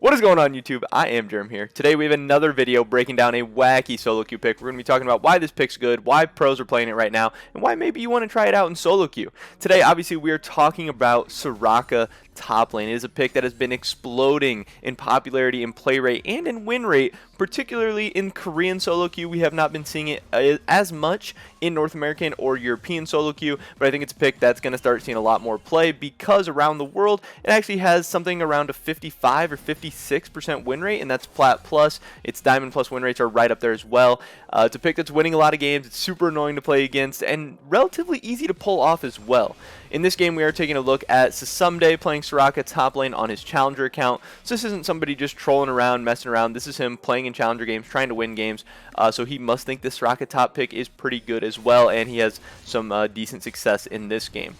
What is going on, YouTube? I am Germ here. Today we have another video breaking down a wacky solo queue pick. We're going to be talking about why this pick's good, why pros are playing it right now, and why maybe you want to try it out in solo queue. Today, obviously, we are talking about Soraka top lane. It is a pick that has been exploding in popularity, in play rate, and in win rate, particularly in Korean solo queue. We have not been seeing it as much in North American or European solo queue, but I think it's a pick that's going to start seeing a lot more play because around the world, it actually has something around a 55 or 56% win rate, and that's Plat Plus. Its Diamond Plus win rates are right up there as well. It's a pick that's winning a lot of games. It's super annoying to play against and relatively easy to pull off as well. In this game, we are taking a look at Sasumde playing Soraka top lane on his Challenger account. So this isn't somebody just trolling around, messing around. This is him playing in Challenger games, trying to win games. So he must think this Soraka top pick is pretty good as well, and he has some decent success in this game.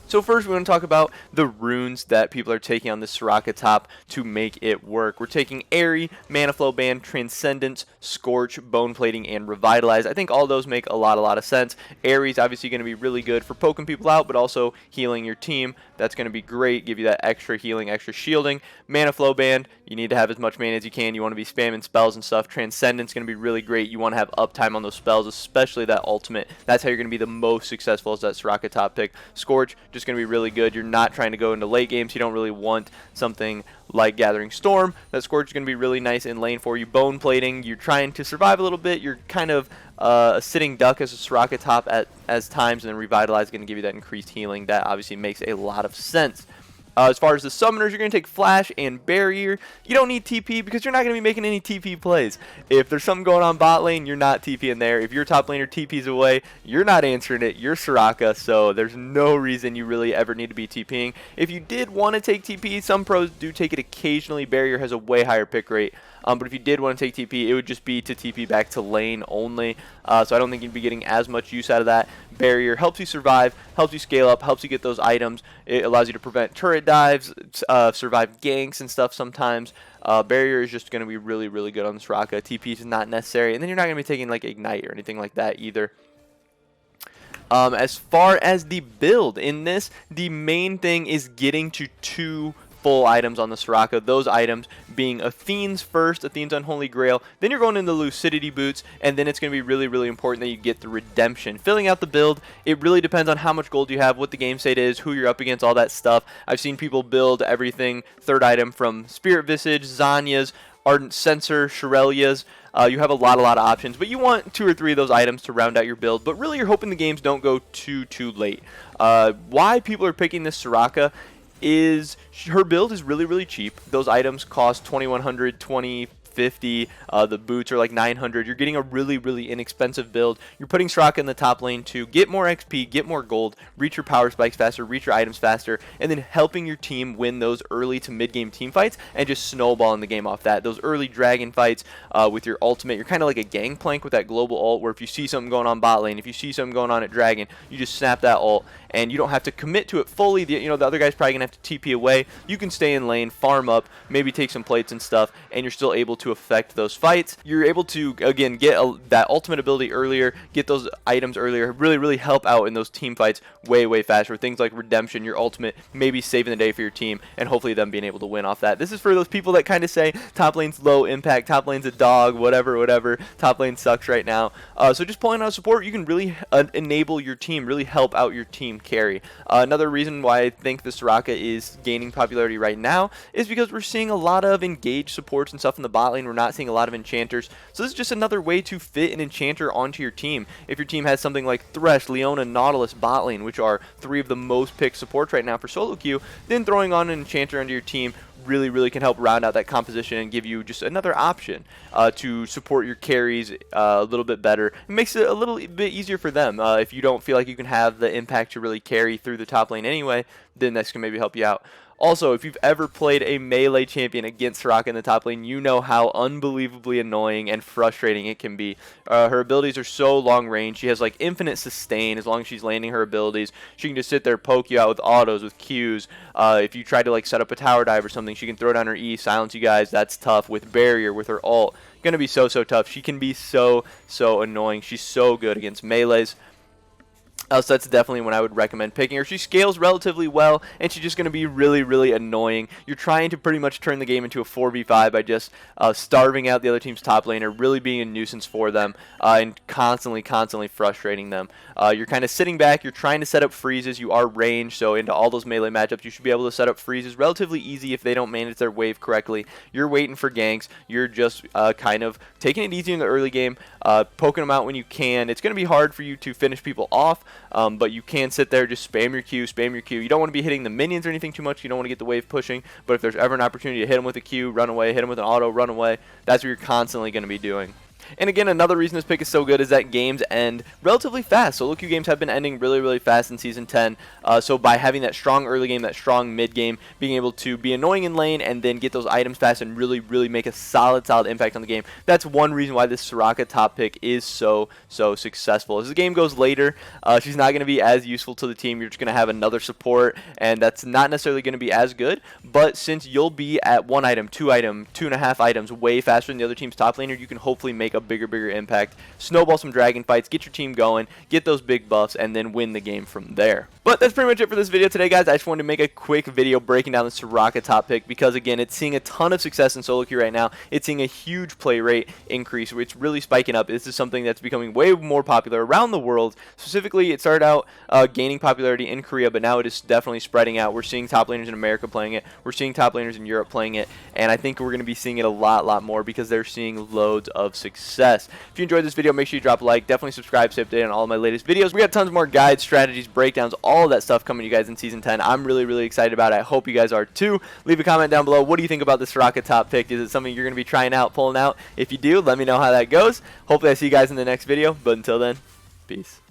So first, we want to talk about the runes that people are taking on this Soraka top to make it work. We're taking Airy, Mana Flow Band, Transcendence, Scorch, Bone Plating, and Revitalize. I think all those make a lot of sense. Airy's obviously going to be really good for poking people out, but also healing your team. That's going to be great, give you that extra healing, extra shielding. Mana Flow Band, you need to have as much mana as you can. You want to be spamming spells and stuff. Transcendence is going to be really great. You want to have uptime on those spells, especially that ultimate. That's how you're going to be the most successful as that Soraka top pick. Scorch, just going to be really good. You're not trying to go into late games. You don't really want something like Gathering Storm. That Scorch is going to be really nice in lane for you. Bone Plating, you're trying to survive a little bit. You're kind of a sitting duck as a Soraka top as times, and then Revitalize is going to give you that increased healing. That obviously makes a lot of sense. As far as the summoners, you're going to take Flash and Barrier. You don't need TP because you're not going to be making any TP plays. If there's something going on bot lane, you're not TPing there. If your top laner TP's away, you're not answering it. You're Soraka, so there's no reason you really ever need to be TPing. If you did want to take TP, some pros do take it occasionally. Barrier has a way higher pick rate. But if you did want to take TP, it would just be to TP back to lane only. So I don't think you'd be getting as much use out of that. Barrier helps you survive, helps you scale up, helps you get those items. It allows you to prevent turret dives, survive ganks and stuff sometimes. Barrier is just going to be really good on the Soraka. TP is not necessary. And then you're not going to be taking like Ignite or anything like that either. As far as the build in this, the main thing is getting to 2 full items on the Soraka, those items being Athene's first, Athene's Unholy Grail, then you're going into Lucidity Boots, and then it's going to be really important that you get the Redemption. Filling out the build, it really depends on how much gold you have, what the game state is, who you're up against, all that stuff. I've seen people build everything, third item from Spirit Visage, Zanya's, Ardent Censer, Shirelia's. You have a lot of options, but you want 2 or 3 of those items to round out your build, but really you're hoping the games don't go too late. Why people are picking this Soraka is her build is really cheap. Those items cost 2100, 2050. The boots are like 900. You're getting a really inexpensive build. You're putting Soraka in the top lane to get more XP, get more gold, reach your power spikes faster, reach your items faster, and then helping your team win those early to mid game team fights and just snowballing the game off that. Those early dragon fights with your ultimate, you're kind of like a gangplank with that global ult, where if you see something going on bot lane, if you see something going on at dragon, you just snap that ult and you don't have to commit to it fully. The other guy's probably gonna have to TP away. You can stay in lane, farm up, maybe take some plates and stuff, and you're still able to affect those fights. You're able to, again, get that ultimate ability earlier, get those items earlier, really help out in those team fights way faster. Things like Redemption, your ultimate, maybe saving the day for your team, and hopefully them being able to win off that. This is for those people that kind of say top lane's low impact, top lane's a dog, whatever, top lane sucks right now. So just pulling out support, you can really enable your team, really help out your team carry. Another reason why I think the Soraka is gaining popularity right now is because we're seeing a lot of engaged supports and stuff in the bot lane. We're not seeing a lot of enchanters, so this is just another way to fit an enchanter onto your team. If your team has something like Thresh, Leona, Nautilus, bot lane, which are 3 of the most picked supports right now for solo queue, then throwing on an enchanter under your team really can help round out that composition and give you just another option to support your carries a little bit better. It makes it a little bit easier for them. If you don't feel like you can have the impact to really carry through the top lane anyway, then this can maybe help you out. Also, if you've ever played a melee champion against Soraka in the top lane, you know how unbelievably annoying and frustrating it can be. Her abilities are so long range. She has like infinite sustain as long as she's landing her abilities. She can just sit there, poke you out with autos, with Qs. If you try to like set up a tower dive or something, she can throw down her E, silence you guys. That's tough. With Barrier, with her ult, gonna be so tough. She can be so annoying. She's so good against melees. So that's definitely when I would recommend picking her. She scales relatively well, and she's just going to be really, really annoying. You're trying to pretty much turn the game into a 4v5 by just starving out the other team's top laner, really being a nuisance for them, and constantly frustrating them. You're kind of sitting back. You're trying to set up freezes. You are ranged, so into all those melee matchups, you should be able to set up freezes relatively easy if they don't manage their wave correctly. You're waiting for ganks. You're just kind of taking it easy in the early game, poking them out when you can. It's going to be hard for you to finish people off, but you can sit there, just spam your Q, spam your Q. You don't want to be hitting the minions or anything too much. You don't want to get the wave pushing, but if there's ever an opportunity to hit them with a Q, run away, hit them with an auto, run away, that's what you're constantly going to be doing. And again, another reason this pick is so good is that games end relatively fast. Solo queue games have been ending really, really fast in Season 10. So by having that strong early game, that strong mid game, being able to be annoying in lane and then get those items fast and really, really make a solid impact on the game, that's one reason why this Soraka top pick is so successful. As the game goes later, she's not going to be as useful to the team. You're just going to have another support, and that's not necessarily going to be as good. But since you'll be at 1 item, 2 item, 2.5 items way faster than the other team's top laner, you can hopefully make a bigger impact, snowball some dragon fights, get your team going, get those big buffs, and then win the game from there. But that's pretty much it for this video today, guys. I just wanted to make a quick video breaking down the Soraka top pick because, again, it's seeing a ton of success in solo queue right now. It's seeing a huge play rate increase. It's really spiking up. This is something that's becoming way more popular around the world. Specifically, it started out gaining popularity in Korea, but now it is definitely spreading out. We're seeing top laners in America playing it. We're seeing top laners in Europe playing it, and I think we're going to be seeing it a lot more because they're seeing loads of success. If you enjoyed this video, make sure you drop a like. Definitely subscribe to stay updated on all of my latest videos. We got tons more guides, strategies, breakdowns, all of that stuff coming to you guys in Season 10. I'm really excited about it. I hope you guys are too. Leave a comment down below. What do you think about the Soraka top pick? Is it something you're going to be trying out, pulling out? If you do, let me know how that goes. Hopefully I see you guys in the next video. But until then, peace.